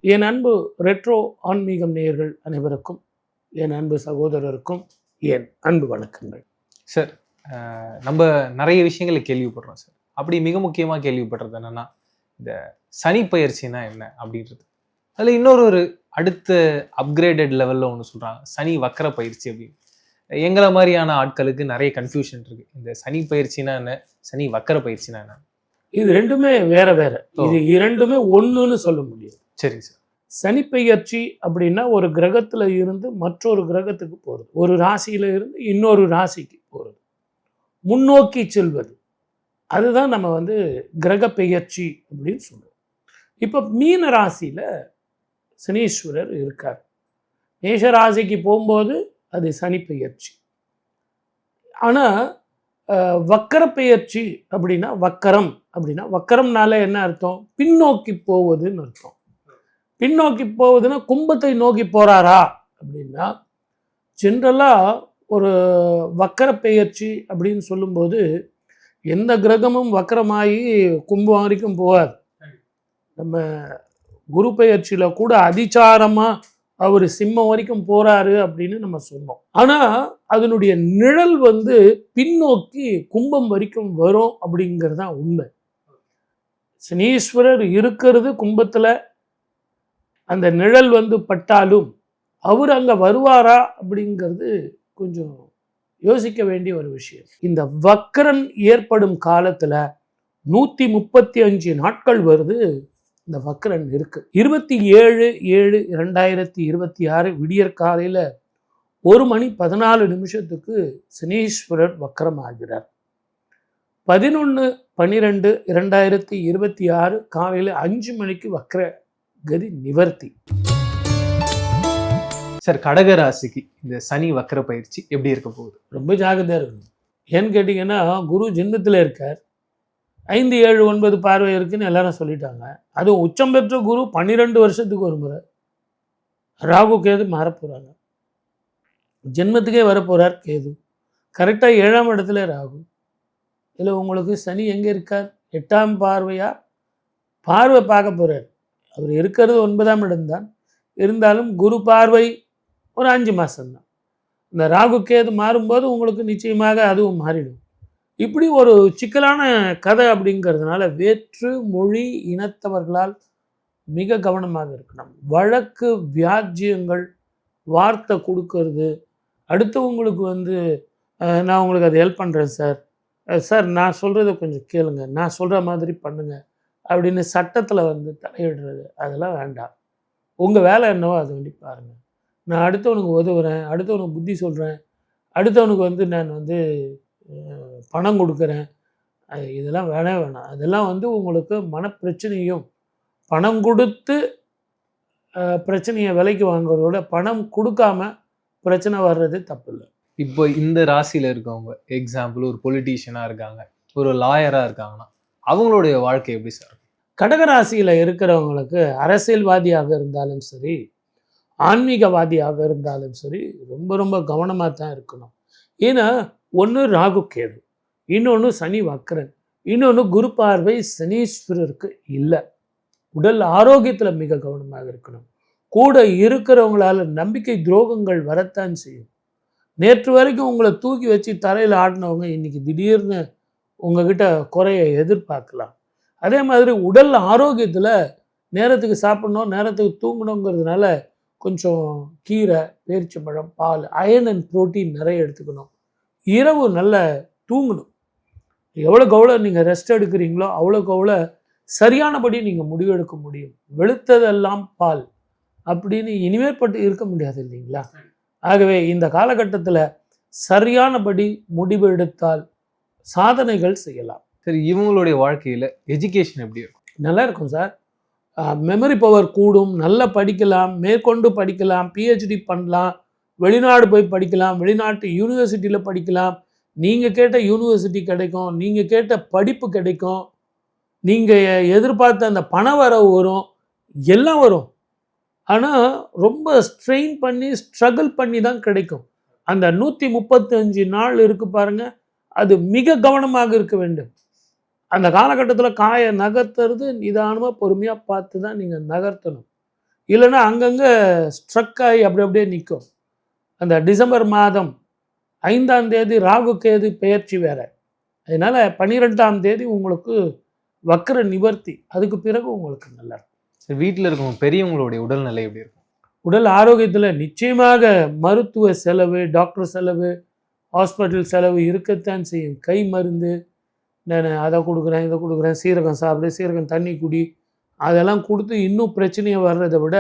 என் அன்பு ரெட்ரோ ஆன்மீகம் நேயர்கள் அனைவருக்கும், என் அன்பு சகோதரருக்கும் என் அன்பு வணக்கங்கள். சார், நம்ம நிறைய விஷயங்களை கேள்விப்படுறோம் சார். அப்படி மிக முக்கியமாக கேள்விப்படுறது என்னன்னா, இந்த சனி பயிற்சினா என்ன அப்படின்றது. அதில் இன்னொரு அடுத்த அப்கிரேடட் லெவலில் ஒன்று சொல்கிறாங்க, சனி வக்கர பயிற்சி அப்படின்னு. எங்களை மாதிரியான ஆட்களுக்கு நிறைய கன்ஃபியூஷன் இருக்கு. இந்த சனி பயிற்சினா என்ன, சனி வக்கர பயிற்சினா என்ன? இது ரெண்டுமே வேற வேற. இது இரண்டுமே ஒன்றுன்னு சொல்ல முடியாது. சரி சார். சனி பெயர்ச்சி அப்படின்னா ஒரு கிரகத்துல இருந்து மற்றொரு கிரகத்துக்கு போகிறது, ஒரு ராசியில இருந்து இன்னொரு ராசிக்கு போகிறது, முன்னோக்கி செல்வது. அதுதான் நம்ம கிரக பெயர்ச்சி அப்படின்னு சொல்றோம். இப்போ மீன ராசியில சனீஸ்வரர் இருக்கார். மேஷ ராசிக்கு போகும்போது அது சனி பெயர்ச்சி. ஆனால் வக்கர பெயர்ச்சி அப்படின்னா, வக்கரம்னால என்ன அர்த்தம்? பின்னோக்கி போவதுன்னு அர்த்தம். பின்னோக்கி போவதுன்னா கும்பத்தை நோக்கி போறாரா அப்படின்னா, ஜென்ரலாக ஒரு வக்கர பெயர்ச்சி அப்படின்னு சொல்லும்போது எந்த கிரகமும் வக்கரமாகி கும்பம் வரைக்கும் போவார். நம்ம குரு பெயர்ச்சியில் கூட அதிச்சாரமாக அவர் சிம்மம் வரைக்கும் போறாரு அப்படின்னு நம்ம சொன்னோம். ஆனால் அதனுடைய நிழல் பின்னோக்கி கும்பம் வரைக்கும் வரும் அப்படிங்கிறது தான் உண்மை. சனீஸ்வரர் இருக்கிறது கும்பத்தில், அந்த நிழல் பட்டாலும் அவர் அங்கே வருவாரா அப்படிங்கிறது கொஞ்சம் யோசிக்க வேண்டிய ஒரு விஷயம். இந்த வக்கரன் ஏற்படும் காலத்தில் 135 நாட்கள் வருது. இந்த வக்கரன் இருக்கு. 27/7/2026 விடியற் காலையில் 1:14 சனீஸ்வரர் வக்கரம் ஆகிறார். 11/12/2026 காலையில் 5 மணிக்கு வக்கர கதி நிவர்த்தி. சார், கடகராசிக்கு இந்த சனி வக்கர பயிற்சி எப்படி இருக்க போகுது? ரொம்ப ஜாகிரதையாக இருக்கணும். ஏன்னு கேட்டிங்கன்னா, குரு ஜென்மத்தில் இருக்கார். 5, 7, 9 பார்வை இருக்குன்னு எல்லாரும் சொல்லிட்டாங்க. அதுவும் உச்சம் பெற்ற குரு 12 வருஷத்துக்கு ஒரு முறை. ராகு கேது மாறப்போகிறாங்க. ஜென்மத்துக்கே வரப்போகிறார் கேது. கரெக்டாக 7ஆம் இடத்துல ராகு. இதில் உங்களுக்கு சனி எங்கே இருக்கார்? 8ஆம் பார்வை பார்க்க போகிறார். அவர் இருக்கிறது 9ஆம் இடம்தான். இருந்தாலும் குரு பார்வை ஒரு 5 மாதம்தான். இந்த ராகு கேது மாறும்போது உங்களுக்கு நிச்சயமாக அதுவும் மாறிடும். இப்படி ஒரு சிக்கலான கதை அப்படிங்கிறதுனால வேற்று மொழி இனத்தவர்களால் மிக கவனமாக இருக்கணும். வழக்கு வியாஜ்யங்கள், வார்த்தை கொடுக்கறது, அடுத்தவங்களுக்கு நான் உங்களுக்கு அதை ஹெல்ப் பண்ணுறேன் சார் நான் சொல்கிறத கொஞ்சம் கேளுங்க, நான் சொல்கிற மாதிரி பண்ணுங்க அப்படின்னு சட்டத்தில் தலையிடுறது, அதெல்லாம் வேண்டாம். உங்கள் வேலை என்னவோ அதை பாருங்கள். நான் அடுத்தவனுக்கு உதவுறேன், அடுத்தவனுக்கு புத்தி சொல்கிறேன், அடுத்தவனுக்கு நான் பணம் கொடுக்குறேன், இதெல்லாம் வேணாம். அதெல்லாம் உங்களுக்கு மனப்பிரச்சனையும், பணம் கொடுத்து பிரச்சனையை விலைக்கு வாங்குறதோட பணம் கொடுக்காம பிரச்சனை வர்றது தப்பு இல்லை. இப்போ இந்த ராசியில் இருக்கவங்க, எக்ஸாம்பிள் ஒரு பொலிட்டீஷியனாக இருக்காங்க, ஒரு லாயராக இருக்காங்கன்னா அவங்களுடைய வாழ்க்கை எப்படி சார்? கடகராசியில் இருக்கிறவங்களுக்கு அரசியல்வாதியாக இருந்தாலும் சரி, ஆன்மீகவாதியாக இருந்தாலும் சரி, ரொம்ப ரொம்ப கவனமாக தான் இருக்கணும். ஏன்னா ஒன்று ராகு கேது, இன்னொன்று சனி வக்கரன், இன்னொன்று குரு பார்வை சனீஸ்வரருக்கு இல்லை. உடல் ஆரோக்கியத்தில் மிக கவனமாக இருக்கணும். கூட இருக்கிறவங்களால நம்பிக்கை துரோகங்கள் வரத்தான் செய்யும். நேற்று வரைக்கும் உங்களை தூக்கி வச்சு தரையில் ஆடினவங்க இன்னைக்கு திடீர்னு உங்ககிட்ட குறைய எதிர்பார்க்கலாம். அதே மாதிரி உடல் ஆரோக்கியத்தில் நேரத்துக்கு சாப்பிடணும், நேரத்துக்கு தூங்கணுங்கிறதுனால கொஞ்சம் கீரை, பேரிச்சம்பழம், பால், அயன் அண்ட் புரோட்டீன் நிறைய எடுத்துக்கணும். இரவு நல்ல தூங்கணும். எவ்வளோக்கு எவ்வளோ நீங்கள் ரெஸ்ட் எடுக்கிறீங்களோ அவ்வளோக்கு அவ்வளோ சரியானபடி நீங்கள் முடிவெடுக்க முடியும். வெளுத்ததெல்லாம் பால் அப்படின்னு இனிமேற்பட்டு இருக்க முடியாது இல்லைங்களா? ஆகவே இந்த காலகட்டத்தில் சரியானபடி முடிவு எடுத்தால் சாதனைகள் செய்யலாம். சரி, இவங்களுடைய வாழ்க்கையில் எஜுகேஷன் எப்படி இருக்கும்? நல்லா இருக்கும் சார். மெமரி பவர் கூடும், நல்லா படிக்கலாம், மேற்கொண்டு படிக்கலாம், பிஹெச்டி பண்ணலாம், வெளிநாடு போய் படிக்கலாம், வெளிநாட்டு யூனிவர்சிட்டியில் படிக்கலாம், நீங்கள் கேட்ட யூனிவர்சிட்டி கிடைக்கும், நீங்கள் கேட்ட படிப்பு கிடைக்கும், நீங்கள் எதிர்பார்த்த அந்த பண வரவு வரும், எல்லாம் வரும். ஆனால் ரொம்ப ஸ்ட்ரெயின் பண்ணி ஸ்ட்ரகிள் பண்ணி தான் கிடைக்கும். அந்த 135 நாள் இருக்குது பாருங்கள், அது மிக கவனமாக இருக்க வேண்டும். அந்த காலகட்டத்தில் காயை நகர்த்துறது நிதானமாக பொறுமையாக பார்த்து தான் நீங்கள் நகர்த்தணும். இல்லைன்னா அங்கங்கே ஸ்ட்ரக் ஆகி அப்படி அப்படியே நிற்கும். அந்த டிசம்பர் மாதம் 5ஆம் தேதி ராகு கேது பெயர்ச்சி வேற. அதனால் 12ஆம் தேதி உங்களுக்கு வக்ர நிவர்த்தி. அதுக்கு பிறகு உங்களுக்கு நல்லா இருக்கும். சரி, வீட்டில் இருக்கவங்க பெரியவங்களுடைய உடல்நிலை எப்படி இருக்கும்? உடல் ஆரோக்கியத்தில் நிச்சயமாக மருத்துவ செலவு, டாக்டர் செலவு, ஹாஸ்பிட்டல் செலவு இருக்கத்தான் செய்யும். கை மருந்து, நான் அதை கொடுக்குறேன், இதை கொடுக்குறேன், சீரகம் சாப்பிடு, சீரகம் தண்ணி குடி, அதெல்லாம் கொடுத்து இன்னும் பிரச்சனையை வர்றதை விட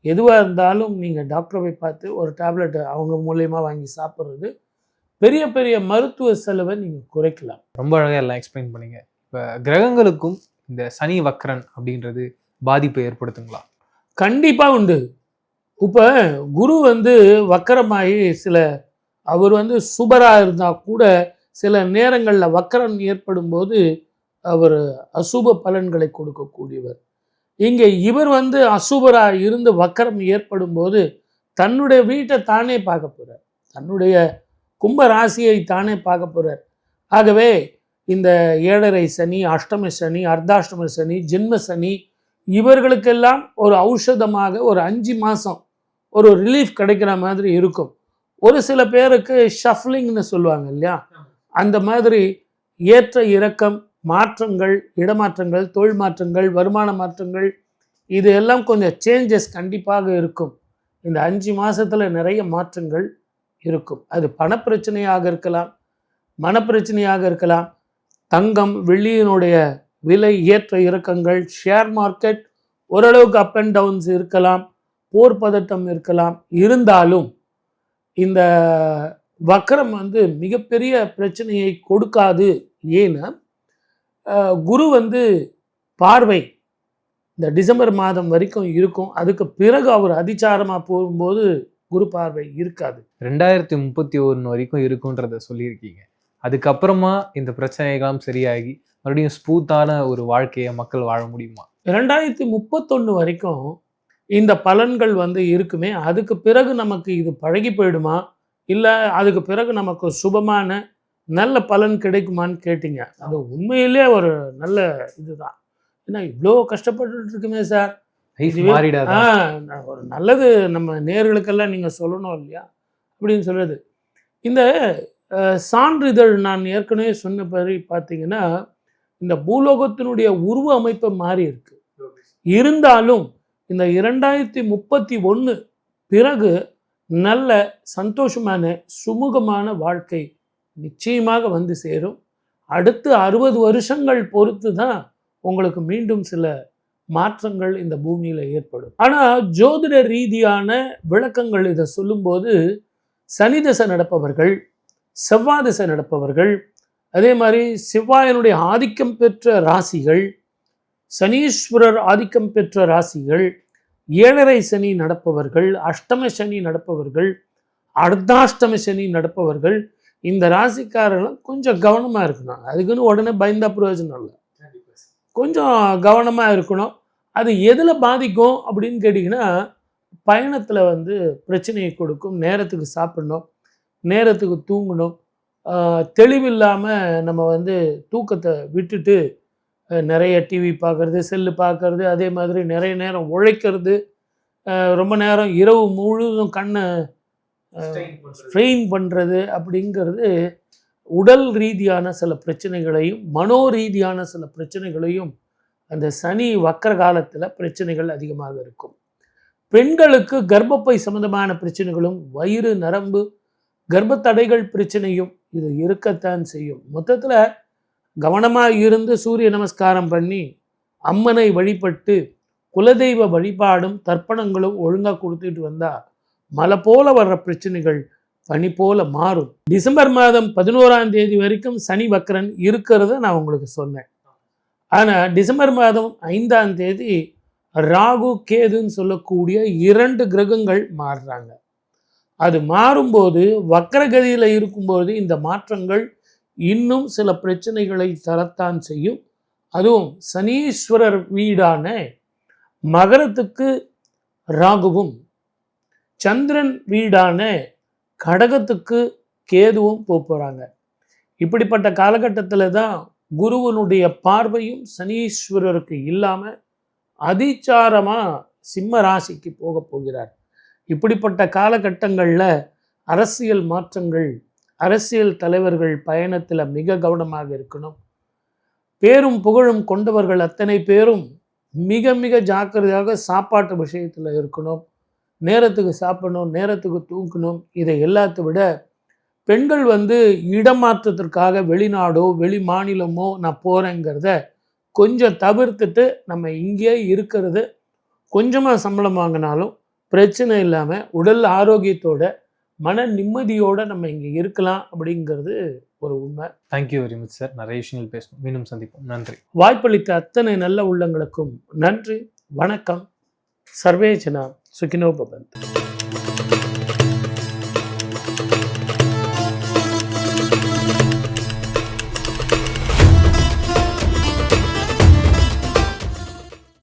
எதுவாக இருந்தாலும் நீங்கள் டாக்டரை போய் பார்த்து ஒரு டேப்லெட் அவங்க மூலியமாக வாங்கி சாப்பிட்றது பெரிய பெரிய மருத்துவ செலவை நீங்கள் குறைக்கலாம். ரொம்ப அழகாக எல்லாம் எக்ஸ்பிளைன் பண்ணீங்க. இப்போ கிரகங்களுக்கும் இந்த சனி வக்ரன் அப்படின்றது பாதிப்பை ஏற்படுத்துங்களா? கண்டிப்பாக உண்டு. இப்போ குரு வக்கரமாகி அவர் சுபராக இருந்தால் கூட சில நேரங்களில் வக்கரம் ஏற்படும் போது அவர் அசுப பலன்களை கொடுக்கக்கூடியவர். இங்கே இவர் அசுபராக இருந்து வக்கரம் ஏற்படும் போது தன்னுடைய வீட்டை தானே பார்க்க போகிறார், தன்னுடைய கும்ப ராசியை தானே பார்க்க போகிறார். ஆகவே இந்த 7.5 சனி, அஷ்டம சனி, அர்த்தாஷ்டம சனி, ஜென்ம சனி இவர்களுக்கெல்லாம் ஒரு ஔஷதமாக ஒரு 5 மாதம் ஒரு ரிலீஃப் கிடைக்கிற மாதிரி இருக்கும். ஒரு சில பேருக்கு ஷஃப்லிங்னு சொல்லுவாங்க இல்லையா, அந்த மாதிரி ஏற்ற இறக்கம், மாற்றங்கள், இடமாற்றங்கள், தொழில் மாற்றங்கள், வருமான மாற்றங்கள், இது எல்லாம் கொஞ்சம் சேஞ்சஸ் கண்டிப்பாக இருக்கும். இந்த 5 மாதத்தில் நிறைய மாற்றங்கள் இருக்கும். அது பணப்பிரச்சனையாக இருக்கலாம், மனப்பிரச்சனையாக இருக்கலாம், தங்கம் வெள்ளியினுடைய விலை ஏற்ற இறக்கங்கள், ஷேர் மார்க்கெட் ஓரளவுக்கு அப் அண்ட் டவுன்ஸ் இருக்கலாம், போர் பதட்டம் இருக்கலாம். இருந்தாலும் இந்த வக்கரம் மிகப்பெரிய பிரச்சனையை கொடுக்காது. ஏன்னா குரு பார்வை இந்த டிசம்பர் மாதம் வரைக்கும் இருக்கும். அதுக்கு பிறகு அவர் அதிச்சாரமாக போகும்போது குரு பார்வை இருக்காது. 2031 வரைக்கும் இருக்குன்றத சொல்லியிருக்கீங்க. அதுக்கப்புறமா இந்த பிரச்சனைகள்லாம் சரியாகி மறுபடியும் ஸ்மூத்தான ஒரு வாழ்க்கையை மக்கள் வாழ முடியுமா? 2031 வரைக்கும் இந்த பலன்கள் இருக்குமே. அதுக்கு பிறகு நமக்கு இது பழகி போயிடுமா, இல்லை அதுக்கு பிறகு நமக்கு சுபமான நல்ல பலன் கிடைக்குமான்னு கேட்டிங்க. அது உண்மையிலே ஒரு நல்ல இதுதான். ஏன்னா இவ்வளோ கஷ்டப்பட்டு இருக்குமே சார், ஒரு நல்லது நம்ம நேர்களுக்கெல்லாம் நீங்கள் சொல்லணும் இல்லையா அப்படின்னு சொல்கிறது. இந்த சான்றிதழ் நான் ஏற்கனவே சொன்ன படி பார்த்தீங்கன்னா இந்த பூலோகத்தினுடைய உருவ அமைப்பு மாறி இருக்கு. இருந்தாலும் இந்த 2031 பிறகு நல்ல சந்தோஷமான சுமூகமான வாழ்க்கை நிச்சயமாக சேரும். அடுத்து 60 வருஷங்கள் பொறுத்து தான் உங்களுக்கு மீண்டும் சில மாற்றங்கள் இந்த பூமியில் ஏற்படும். ஆனால் ஜோதிட ரீதியான விளக்கங்கள் இதை சொல்லும்போது சனி தசை நடப்பவர்கள், செவ்வாய் தசை நடப்பவர்கள், அதே மாதிரி செவ்வாயினுடைய ஆதிக்கம் பெற்ற ராசிகள், சனீஸ்வரர் ஆதிக்கம் பெற்ற ராசிகள், 7.5 சனி நடப்பவர்கள், அஷ்டம சனி நடப்பவர்கள், அர்த்தாஷ்டம சனி நடப்பவர்கள், இந்த ராசிக்காரர்கள் கொஞ்சம் கவனமாக இருக்கணும். அதுக்குன்னு உடனே பயந்தா பிரயோஜனம் இல்லை, கொஞ்சம் கவனமாக இருக்கணும். அது எதில் பாதிக்கும் அப்படின்னு கேட்டிங்கன்னா பயணத்தில் பிரச்சனையை கொடுக்கும். நேரத்துக்கு சாப்பிடணும், நேரத்துக்கு தூங்கணும், தெளிவில்லாமல் நம்ம தூக்கத்தை விட்டுட்டு நிறைய டிவி பார்க்குறது, செல்லு பார்க்குறது, அதே மாதிரி நிறைய நேரம் உழைக்கிறது, ரொம்ப நேரம் இரவு முழுவதும் கண்ணை ஸ்ட்ரெயின் பண்ணுறது அப்படிங்கிறது உடல் ரீதியான சில பிரச்சனைகளையும் மனோ ரீதியான சில பிரச்சனைகளையும் அந்த சனி வக்கர காலத்தில் பிரச்சனைகள் அதிகமாக இருக்கும். பெண்களுக்கு கர்ப்பப்பை சம்பந்தமான பிரச்சனைகளும் வயிறு நரம்பு கர்ப்பத்தடைகள் பிரச்சனையும் இது இருக்கத்தான் செய்யும். மொத்தத்தில் கவனமாக இருந்து சூரிய நமஸ்காரம் பண்ணி அம்மனை வழிபட்டு குலதெய்வ வழிபாடும் தர்ப்பணங்களும் ஒழுங்காக கொடுத்துட்டு வந்தால் மலை போல வர்ற பிரச்சனைகள் பனி போல மாறும். டிசம்பர் மாதம் 11ஆம் தேதி வரைக்கும் சனி வக்கரன் இருக்கிறத நான் உங்களுக்கு சொன்னேன். ஆனால் டிசம்பர் மாதம் 5ஆம் தேதி ராகு கேதுன்னு சொல்லக்கூடிய 2 கிரகங்கள் மாறுறாங்க. அது மாறும்போது வக்கரகதியில் இருக்கும்போது இந்த மாற்றங்கள் இன்னும் சில பிரச்சனைகளை தரத்தான் செய்யும். அதுவும் சனீஸ்வரர் வீடான மகரத்துக்கு ராகுவும், சந்திரன் வீடான கடகத்துக்கு கேதுவும் போகிறாங்க. இப்படிப்பட்ட காலகட்டத்தில் தான் குருவனுடைய பார்வையும் சனீஸ்வரருக்கு இல்லாமல் அதிச்சாரமாக சிம்ம ராசிக்கு போக போகிறார். இப்படிப்பட்ட காலகட்டங்களில் அரசியல் மாற்றங்கள், அரசியல் தலைவர்கள் பயணத்தில் மிக கவனமாக இருக்கணும். பேரும் புகழும் கொண்டவர்கள் அத்தனை பேரும் மிக மிக ஜாக்கிரதையாக சாப்பாட்டு விஷயத்தில் இருக்கணும். நேரத்துக்கு சாப்பிடணும், நேரத்துக்கு தூங்கணும். இதை எல்லாத்தை விட பெண்கள் இடமாற்றத்திற்காக வெளிநாடோ வெளி மாநிலமோ நான் போகிறேங்கிறத கொஞ்சம் தவிர்த்துட்டு நம்ம இங்கேயே இருக்கிறது, கொஞ்சமாக சம்பளம் வாங்கினாலும் பிரச்சனை இல்லாமல் உடல் ஆரோக்கியத்தோட மன நிம்மதியோடு நம்ம இங்கே இருக்கலாம் அப்படிங்கிறது ஒரு உண்மை. Thank you very much sir. நிறைய விஷயங்கள் பேசணும். மீண்டும் சந்திப்போம். நன்றி. வாய்ப்பளித்த அத்தனை நல்ல உள்ளங்களுக்கும் நன்றி. வணக்கம். சர்வே ஜனா சுகினோ பவந்து.